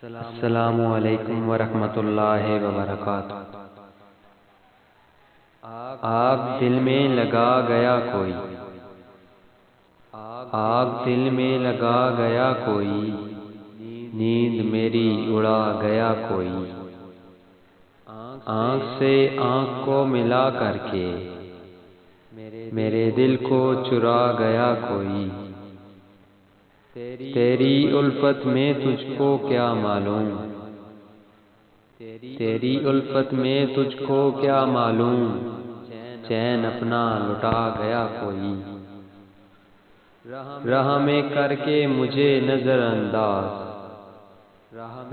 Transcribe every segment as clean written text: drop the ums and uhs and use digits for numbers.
السلام علیکم ورحمۃ اللہ وبرکاتہ۔ آگ دل میں لگا گیا کوئی، آگ دل میں لگا گیا کوئی، نیند میری اڑا گیا کوئی، آنکھ سے آنکھ کو ملا کر کے میرے دل کو چرا گیا کوئی، تیری الفت میں تجھ کو کیا معلوم، تیری الفت میں تجھ کو کیا معلوم، چین اپنا لٹا گیا کوئی، راہ میں کر کے مجھے نظر انداز،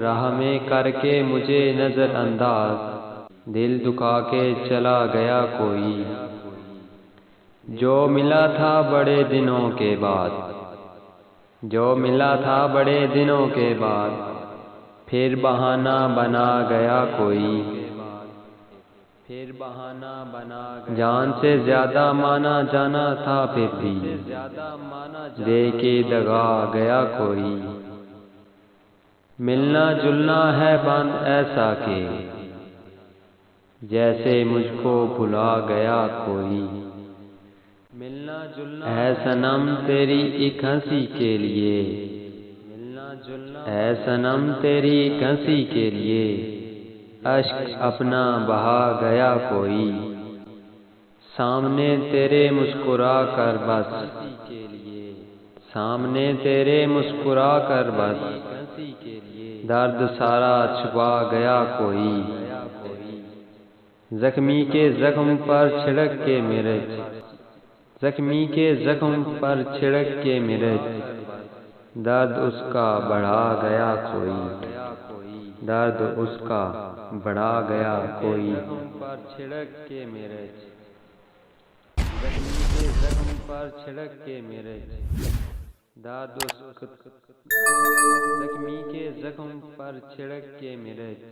راہ میں کر کے مجھے نظر انداز، دل دکھا کے چلا گیا کوئی، جو ملا تھا بڑے دنوں کے بعد، جو ملا تھا بڑے دنوں کے بعد، پھر بہانہ بنا گیا کوئی، پھر بہانہ بنا گیا، جان سے زیادہ مانا جانا تھا پھر بھی دے کے دگا گیا کوئی، ملنا جلنا ہے بند ایسا کہ جیسے مجھ کو بھلا گیا کوئی، ملنا جلنا اے صنم تیری ایک ہنسی کے لیے، اے صنم تیری ایک ہنسی کے لیے، اشک اپنا بہا گیا کوئی، سامنے تیرے مسکرا کر بس، سامنے تیرے مسکرا کر بس، درد سارا چھپا گیا کوئی، زخمی کے زخم پر چھڑک کے مرچ، زخمی کے زخم پر چھڑک کے مرچ، درد اس کا بڑھا گیا کوئی، درد اس کا بڑھا گیا کوئی، پر چھڑک کے مرچ، زخمی کے زخم پر چھڑک کے مرچ، درد اس زخمی کے زخم پر چھڑک کے مرچ۔